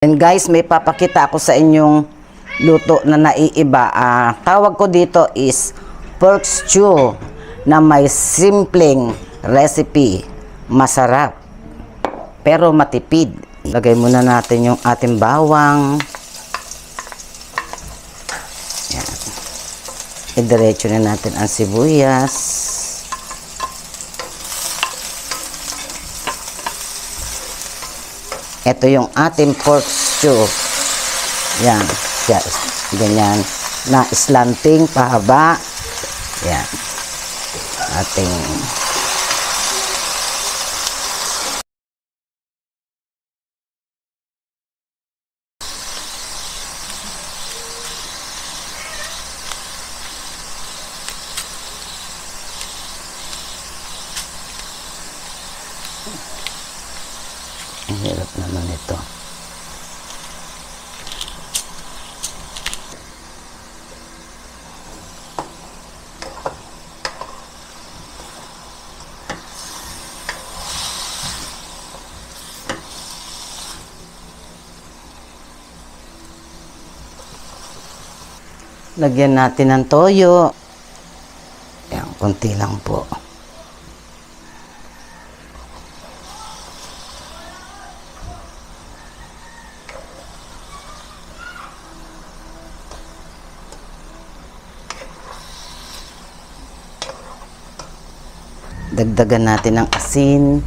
And guys, may papakita ako sa inyong luto na naiiba. Tawag ko dito is pork stew na may simpleng recipe. Masarap, pero matipid. Lagay muna natin yung ating bawang. Yan. Idiretso na natin ang sibuyas. Ito yung ating pork stew. Yan. Ganyan. Na slanting, pahaba. Yan. Ating ang hirap naman ito. Lagyan natin ng toyo. Yan, konti lang po. Dagdagan natin ng asin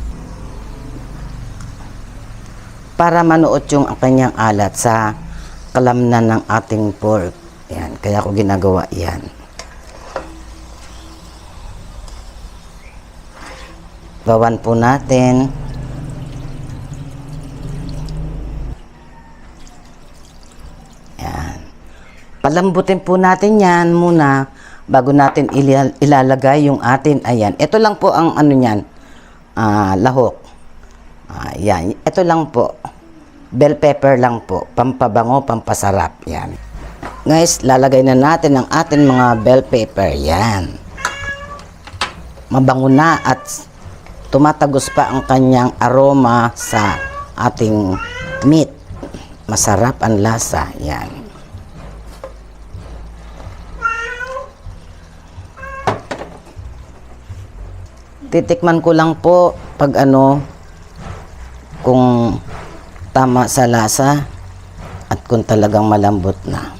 para manuot yung kanyang alat sa kalamnan ng ating pork. Yan, kaya ko ginagawa yan. Bawan po natin. Yan. Palambutin po natin yan muna bago natin ilalagay yung atin. Ayan. Ito lang po ang ano yan. Lahok. Yan. Ito lang po. Bell pepper lang po. Pampabango, pampasarap. Yan. Guys, lalagay na natin ang ating mga bell pepper. Yan. Mabango na at tumatagos pa ang kanyang aroma sa ating meat. Masarap ang lasa. Yan. Titikman ko lang po pag kung tama sa lasa at kung talagang malambot na.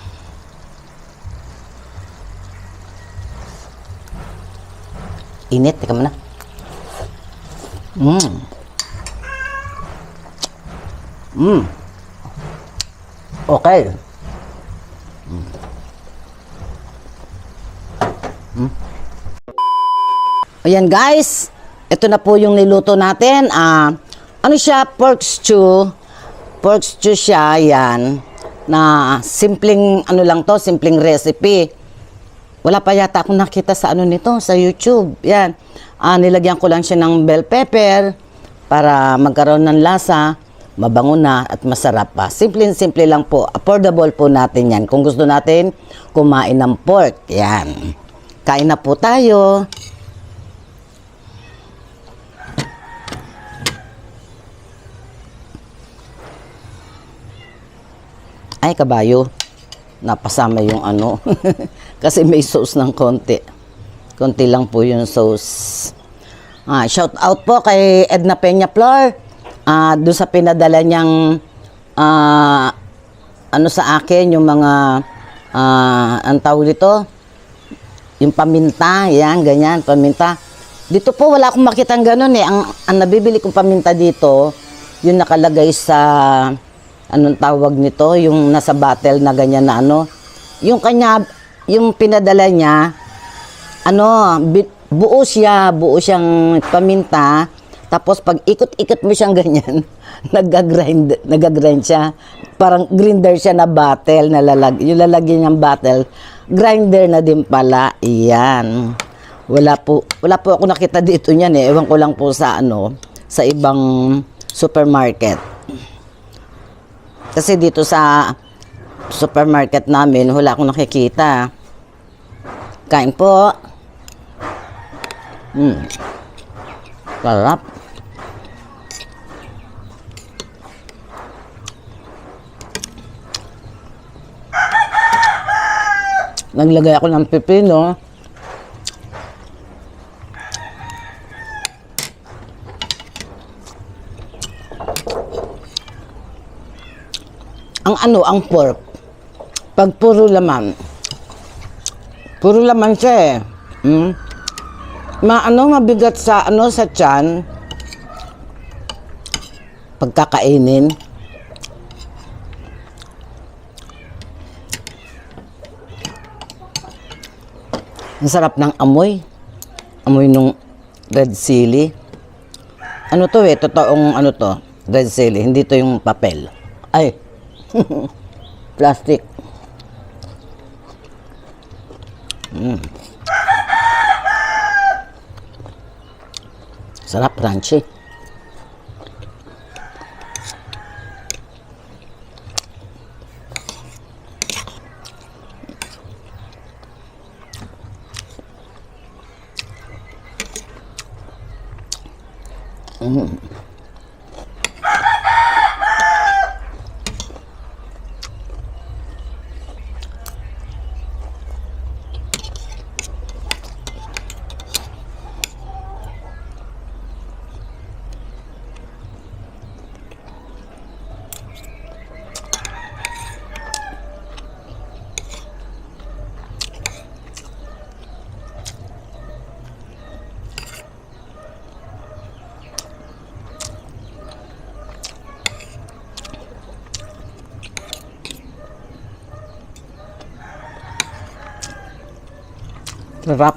Init, teka muna. Okay. Ayan guys, ito na po yung niluto natin. Ano siya? Pork stew. Pork stew siya, yan. Na simpleng, lang to, simpleng recipe. Wala pa yata akong nakita sa nito, sa YouTube. Yan. Nilagyan ko lang siya ng bell pepper para magkaroon ng lasa, mabango na at masarap pa. Simple lang po. Affordable po natin yan. Kung gusto natin kumain ng pork, yan. Kain na po tayo. Ay, kabayo. Napasama yung kasi may sauce ng konti. Konti lang po yung sauce. Shout out po kay Edna Peña Flor. Doon sa pinadala niyang sa akin, yung mga ang tawag dito, yung paminta, yan, ganyan, paminta. Dito po wala akong makitang ganun eh. Ang nabibili kong paminta dito, yung nakalagay sa anong tawag nito, yung nasa bottle na ganyan na yung kanya, yung pinadala niya, buo siyang paminta, tapos pag ikot-ikot mo siyang ganyan, nag-grind siya, parang grinder siya na bottle, yung lalagyan niyang bottle, grinder na din pala, iyan. Wala po ako nakita dito niyan eh, ewan ko lang po sa sa ibang supermarket. Kasi dito sa supermarket namin, wala akong nakikita. Kain po. Sarap. Naglagay ako ng pipino. Ang pork, pag puro laman siya eh. Mabigat sa, sa tiyan, pagkakainin. Ang sarap ng amoy nung red chili. Ano to eh, totoong to, red chili, hindi to yung papel. Ay, plastic. Sarap, crunchy. Sarap.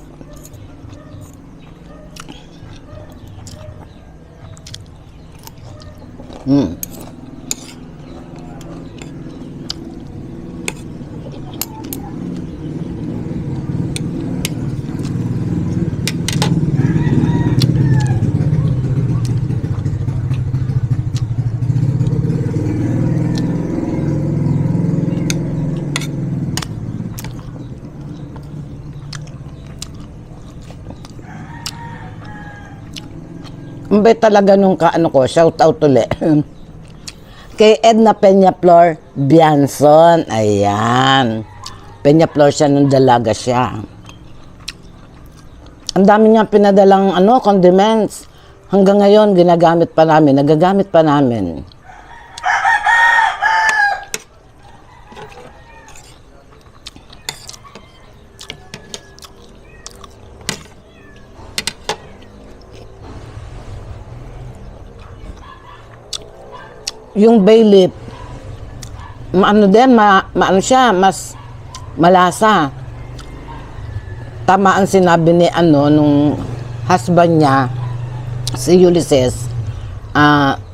Ang bait talaga nung shout out ulit. Kay Edna Peñaflor Bianson. Ayan. Peñaflor siya nung dalaga siya. Ang dami niya pinadalang condiments. Hanggang ngayon, nagagamit pa namin. Yung bay leaf, siya, mas malasa. Tama ang sinabi ni nung husband niya, si Ulysses,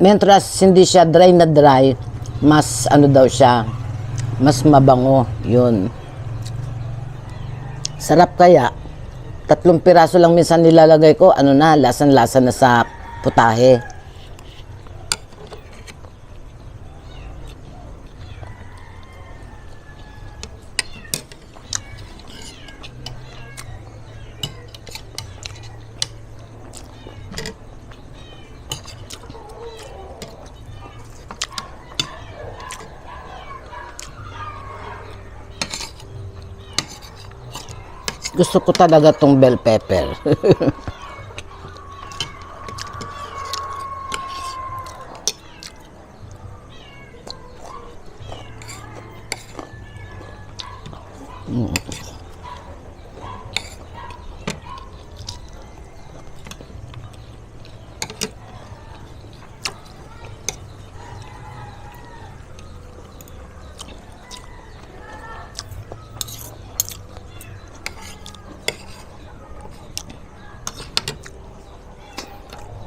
mentras hindi siya dry na dry, mas daw siya, mas mabango, yun. Sarap kaya. 3 piraso lang minsan nilalagay ko, lasan-lasa na sa putahe. Gusto ko talaga tong bell pepper.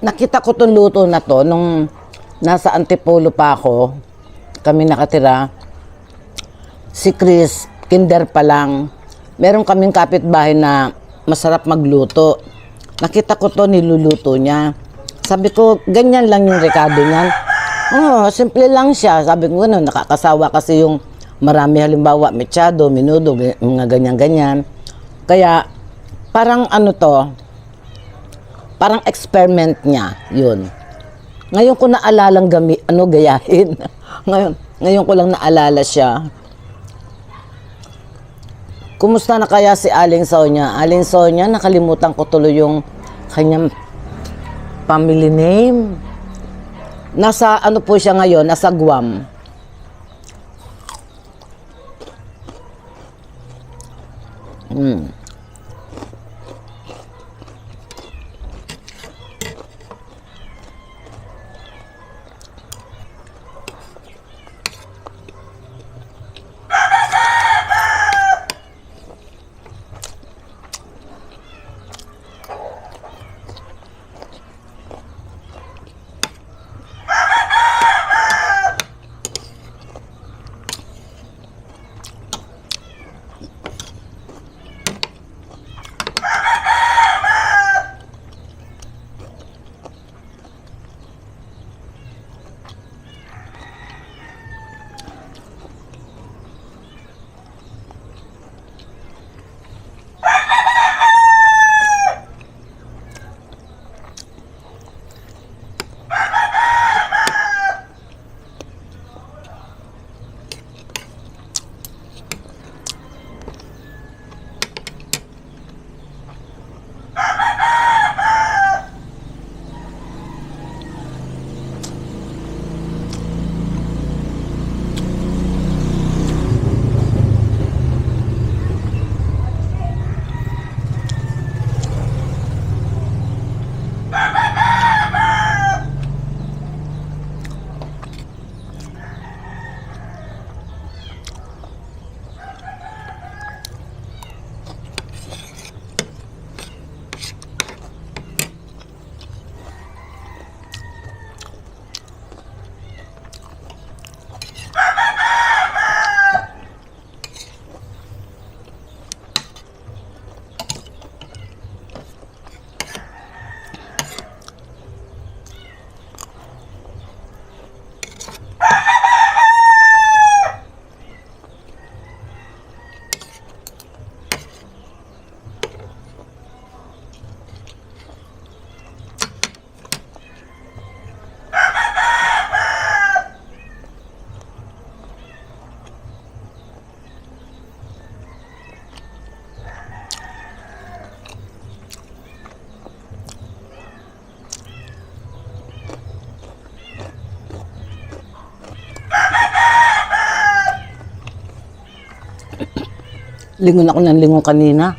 Nakita ko itong luto na to nung nasa Antipolo pa ako. Kami nakatira. Si Chris, kinder pa lang. Meron kaming kapitbahay na masarap magluto. Nakita ko to, niluluto niya. Sabi ko, ganyan lang yung rekado niyan. Simple lang siya. Sabi ko, nakakasawa kasi yung marami, halimbawa, mechado, menudo, mga ganyan-ganyan. Kaya, parang parang experiment niya, yun. Ngayon ko naalalang gayahin. ngayon ko lang naalala siya. Kumusta na kaya si Aling Sonia? Aling Sonia, nakalimutan ko tuloy yung kanyang family name. Nasa ano po siya ngayon? Nasa Guam. Lingon ako ng lingon kanina.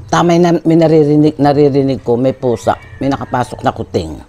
Tamay na may naririnig ko, may pusa, may nakapasok na kuting.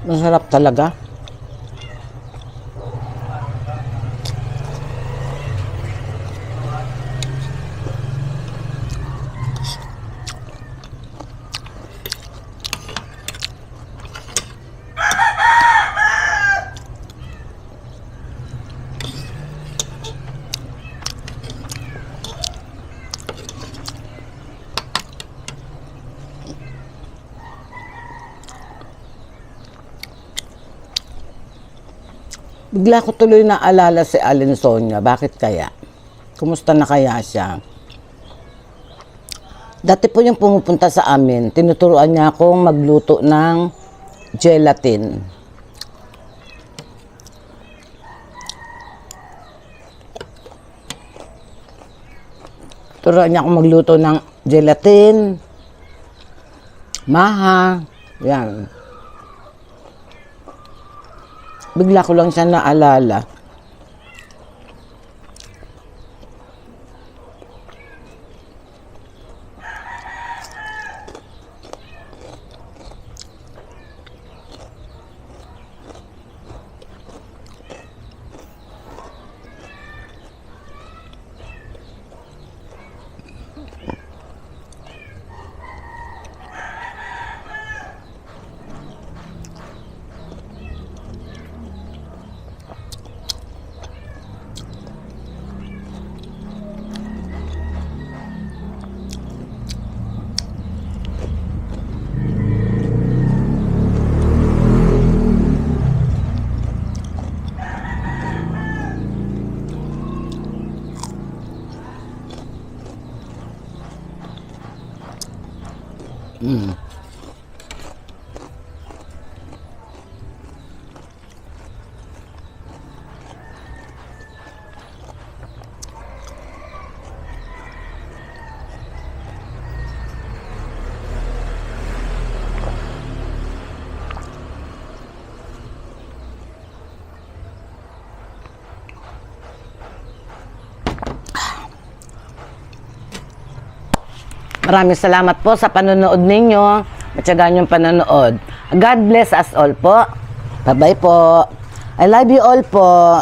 Masarap talaga. Bigla ko tuloy naalala si Alin Sonia. Bakit kaya? Kumusta na kaya siya? Dati po yung pumupunta sa amin, tinuturuan niya akong magluto ng gelatin. Turuan niya akong magluto ng gelatin, maha, yan. Bigla ko lang siya naalala. Maraming salamat po sa panonood ninyo. Matyagaan yung panonood. God bless us all po. Bye-bye po. I love you all po.